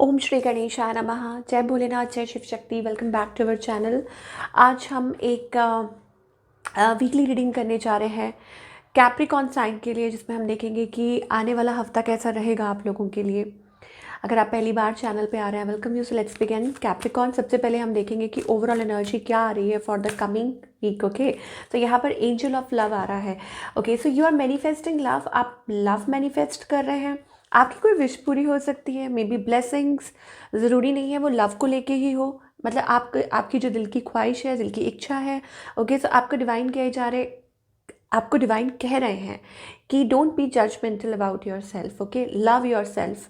ओम श्री गणेशाय नमः। जय भोलेनाथ, जय Shiv Shakti. Welcome back to our channel. आज हम एक वीकली रीडिंग करने जा रहे हैं कैप्रिकॉन साइन के लिए, जिसमें हम देखेंगे कि आने वाला हफ्ता कैसा रहेगा आप लोगों के लिए। अगर आप पहली बार चैनल पे आ रहे हैं, welcome you. So let's begin. Capricorn, सबसे पहले हम देखेंगे कि ओवरऑल एनर्जी क्या आ रही है for the coming week. Okay, तो यहाँ पर एंजल ऑफ लव आ रहा है। Okay, so you are manifesting love. आप लव मैनिफेस्ट कर रहे हैं। आपकी कोई विश पूरी हो सकती है, मे बी ब्लेसिंग्स। ज़रूरी नहीं है वो लव को लेके ही हो, मतलब आपकी जो दिल की ख्वाहिश है, दिल की इच्छा है। ओके, सो आपको डिवाइन कहे जा रहे, आपको डिवाइन कह रहे हैं कि don't be judgemental about yourself. Okay, love yourself.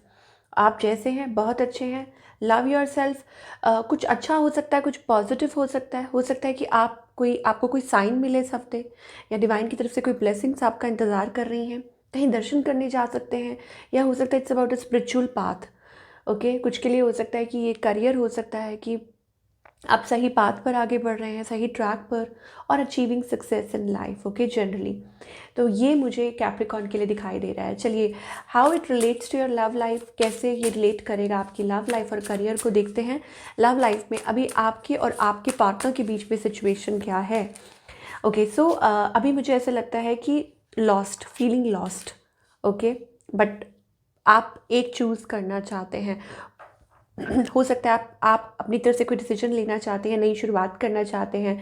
आप जैसे हैं बहुत अच्छे हैं। Love yourself. कुछ अच्छा हो सकता है, कुछ पॉजिटिव हो सकता है कि आपको कोई साइन मिले इस हफ्ते, या डिवाइन की तरफ से कोई ब्लेसिंग्स आपका इंतज़ार कर रही हैं। कहीं दर्शन करने जा सकते हैं, या हो सकता है it's about a spiritual path. Okay, कुछ के लिए हो सकता है कि ये करियर हो सकता है कि आप सही पाथ पर आगे बढ़ रहे हैं, सही ट्रैक पर, और achieving success in life. Okay, generally तो ये मुझे कैप्रिकॉन के लिए दिखाई दे रहा है। चलिए, how it relates to your love life, कैसे ये रिलेट करेगा आपकी लव लाइफ और करियर को, देखते हैं। लव लाइफ में अभी आपके और आपके पार्टनर के बीच में सिचुएशन क्या है। ओके, सो अभी मुझे ऐसा लगता है कि lost, feeling lost. Okay, but आप एक चूज़ करना चाहते हैं। हो सकता है आप अपनी तरफ से कोई डिसीजन लेना चाहते हैं, नई शुरुआत करना चाहते हैं।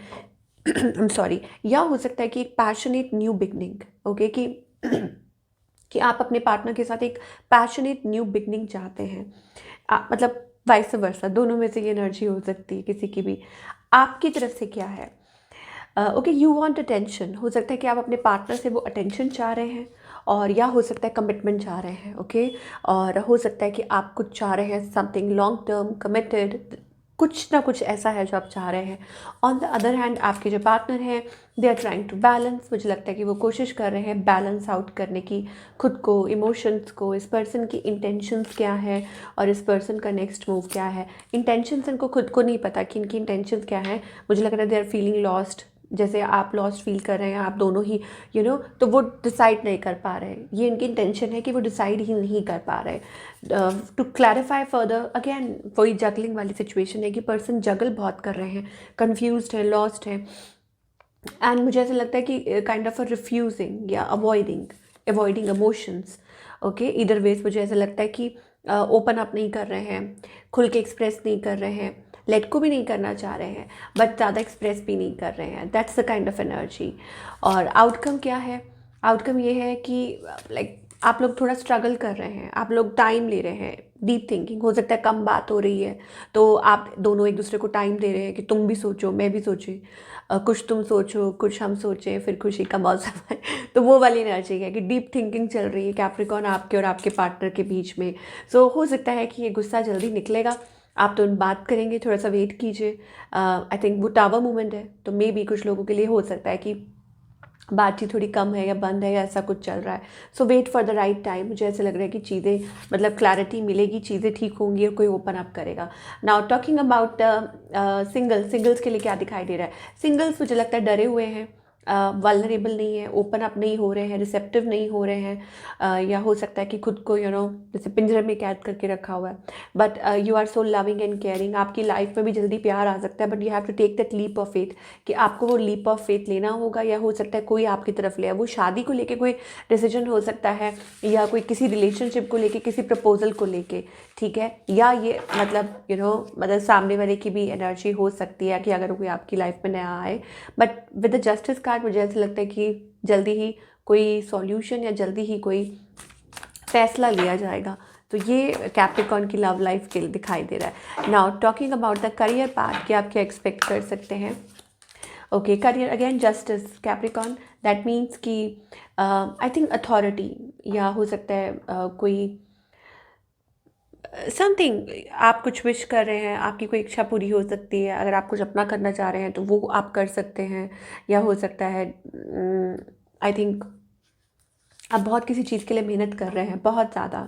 I am sorry. या हो सकता है कि एक पैशनेट न्यू बिगनिंग। ओके, कि आप अपने पार्टनर के साथ एक पैशनेट न्यू बिगनिंग चाहते हैं। मतलब वाइस वर्सा, दोनों में से ये एनर्जी हो सकती है किसी की भी। आपकी तरफ से क्या है? Okay, you want attention. हो सकता है कि आप अपने पार्टनर से वो अटेंशन चाह रहे हैं, और या हो सकता है कमिटमेंट चाह रहे हैं। ओके, और हो सकता है कि आप कुछ चाह रहे हैं, समथिंग लॉन्ग टर्म कमिटेड, कुछ ना कुछ ऐसा है जो आप चाह रहे हैं। ऑन द अदर हैंड, आपके जो पार्टनर हैं, they are trying to balance. मुझे लगता है कि वो कोशिश कर रहे हैं बैलेंस आउट करने की, खुद को, इमोशंस को, इस पर्सन की इंटेंशंस क्या है और इस पर्सन का नेक्स्ट मूव क्या है। इंटेंशंस इनको खुद को नहीं पता कि इनकी इंटेंशंस क्या है। मुझे लग रहा है दे आर फीलिंग लॉस्ट, जैसे आप लॉस्ट फील कर रहे हैं, आप दोनों ही तो वो डिसाइड नहीं कर पा रहे हैं। ये इनकी इंटेंशन है कि वो डिसाइड ही नहीं कर पा रहे। टू क्लैरिफाई फर्दर, अगेन वही जगलिंग वाली सिचुएशन है कि पर्सन जगल बहुत कर रहे हैं, कन्फ्यूज्ड है, लॉस्ट है। एंड मुझे ऐसा लगता है कि काइंड ऑफ अ रिफ्यूजिंग या अवॉइडिंग इमोशंस। ओके, इधर वेज मुझे ऐसा लगता है कि ओपन अप नहीं कर रहे हैं, खुल के एक्सप्रेस नहीं कर रहे हैं, लेट को भी नहीं करना चाह रहे हैं, बट ज़्यादा एक्सप्रेस भी नहीं कर रहे हैं। That's the kind of energy. और आउटकम क्या है? आउटकम ये है कि लाइक आप लोग थोड़ा स्ट्रगल कर रहे हैं, आप लोग टाइम ले रहे हैं, डीप थिंकिंग। हो सकता है कम बात हो रही है, तो आप दोनों एक दूसरे को टाइम दे रहे हैं कि तुम भी सोचो, मैं भी सोचे, कुछ तुम सोचो, कुछ हम सोचें, फिर खुशी का मौसम है। तो वो वाली एनर्जी है कि डीप थिंकिंग चल रही है कैप्रिकॉन आपके और आपके पार्टनर के बीच में। सो हो सकता है कि ये गुस्सा जल्दी निकलेगा। आप तो बात करेंगे, थोड़ा सा वेट कीजिए। आई थिंक वो टावर मूवमेंट है, तो मे बी कुछ लोगों के लिए हो सकता है कि बातचीत थोड़ी कम है या बंद है या ऐसा कुछ चल रहा है। So wait for the right time. मुझे ऐसा लग रहा है कि चीज़ें, मतलब क्लैरिटी मिलेगी, चीज़ें ठीक होंगी और कोई ओपन अप करेगा। नाउ टॉकिंग अबाउट सिंगल्स के लिए क्या दिखाई दे रहा है? सिंगल्स मुझे लगता है डरे हुए हैं, वल्नरेबल नहीं है, ओपन अप नहीं हो रहे हैं, रिसेप्टिव नहीं हो रहे हैं, या हो सकता है कि खुद को जैसे पिंजरे में कैद करके रखा हुआ है। But you are so loving and caring. आपकी लाइफ में भी जल्दी प्यार आ सकता है, but you have to take that leap of faith, कि आपको वो लीप ऑफ फेथ लेना होगा। या हो सकता है कोई आपकी तरफ ले, वो शादी को लेके कोई डिसीजन हो सकता है, या कोई किसी रिलेशनशिप को लेके, किसी प्रपोजल को लेके, ठीक है। या ये मतलब मतलब सामने वाले की भी एनर्जी हो सकती है कि अगर कोई आपकी लाइफ में नया आए। But with the justice card मुझे ऐसा लगता है कि जल्दी ही कोई सॉल्यूशन या जल्दी ही कोई फैसला लिया जाएगा। तो ये कैप्रिकॉन की लव लाइफ के लिए दिखाई दे रहा है। Now talking about the career part, कि आप क्या एक्सपेक्ट कर सकते हैं। Okay, career, again justice Capricorn. That means कि आई थिंक अथॉरिटी, या हो सकता है कोई समथिंग, आप कुछ विश कर रहे हैं, आपकी कोई इच्छा पूरी हो सकती है। अगर आप कुछ अपना करना चाह रहे हैं तो वो आप कर सकते हैं। या हो सकता है आई थिंक आप बहुत किसी चीज़ के लिए मेहनत कर रहे हैं, बहुत ज़्यादा।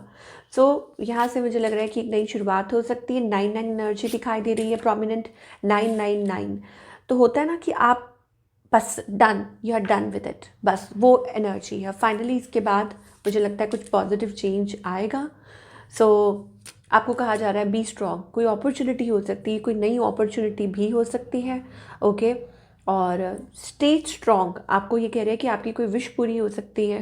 सो यहाँ से मुझे लग रहा है कि एक नई शुरुआत हो सकती है। 9-9 एनर्जी दिखाई दे रही है, प्रोमिनेंट 9-9-9। तो होता है ना कि आप बस done, you are done with it, बस वो एनर्जी है। फाइनली इसके बाद मुझे लगता है कुछ पॉजिटिव चेंज आएगा। सो आपको कहा जा रहा है बी स्ट्रॉन्ग, कोई अपॉर्चुनिटी हो सकती है, कोई नई अपॉर्चुनिटी भी हो सकती है, ओके। और स्टे स्ट्रॉन्ग, आपको ये कह रहे हैं कि आपकी कोई विश पूरी हो सकती है,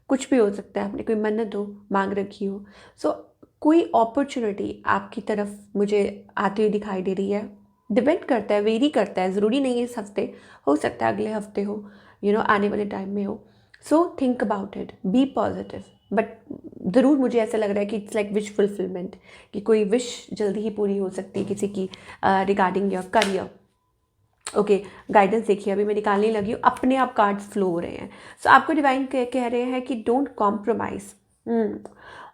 कुछ भी हो सकता है, आपने कोई मन्नत हो मांग रखी हो। सो कोई अपॉर्चुनिटी आपकी तरफ मुझे आती हुई दिखाई दे रही है। डिपेंड करता है, वेरी करता है, ज़रूरी नहीं है इस हफ्ते, हो सकता है अगले हफ्ते हो, आने वाले टाइम में हो। So think about it, be positive. But ज़रूर मुझे ऐसा लग रहा है कि इट्स लाइक विश फुलफिलमेंट, कि कोई विश जल्दी ही पूरी हो सकती है किसी की regarding your career. Okay, guidance देखिए, अभी मैं निकालने लगी हूँ, अपने आप कार्ड्स फ्लो हो रहे हैं। सो आपको डिवाइन कह रहे हैं कि डोंट कॉम्प्रोमाइज़,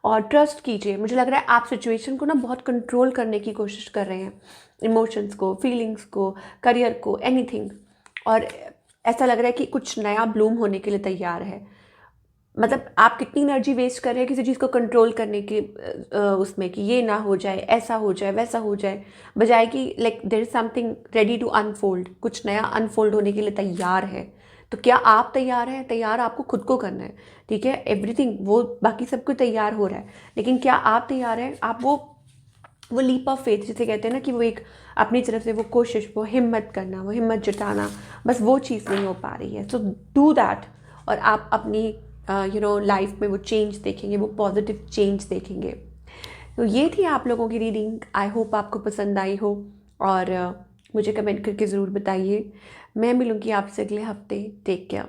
और ट्रस्ट कीजिए। मुझे लग रहा है आप सिचुएशन को ना बहुत कंट्रोल करने की कोशिश कर रहे हैं, इमोशंस को, फीलिंग्स को, करियर को, एनीथिंग। और ऐसा लग रहा है कि कुछ नया ब्लूम होने के लिए तैयार है। मतलब आप कितनी एनर्जी वेस्ट कर रहे हैं किसी चीज़ को कंट्रोल करने के उसमें, कि ये ना हो जाए, ऐसा हो जाए, वैसा हो जाए, बजाय कि like there is something ready to unfold, कुछ नया अनफोल्ड होने के लिए तैयार है। तो क्या आप तैयार हैं? तैयार आपको खुद को करना है, ठीक है। एवरीथिंग, वो बाकी सब कुछ तैयार हो रहा है, लेकिन क्या आप तैयार हैं? आप वो लीप ऑफ फेथ जिसे कहते हैं ना, कि वो एक अपनी तरफ से वो कोशिश, वो हिम्मत करना, वो हिम्मत जुटाना, बस वो चीज़ नहीं हो पा रही है। सो डू दैट, और आप अपनी लाइफ में वो चेंज देखेंगे, वो पॉजिटिव चेंज देखेंगे। तो ये थी आप लोगों की रीडिंग। आई होप आपको पसंद आई हो, और मुझे कमेंट करके ज़रूर बताइए। मैं मिलूँगी आपसे अगले हफ्ते। Take care.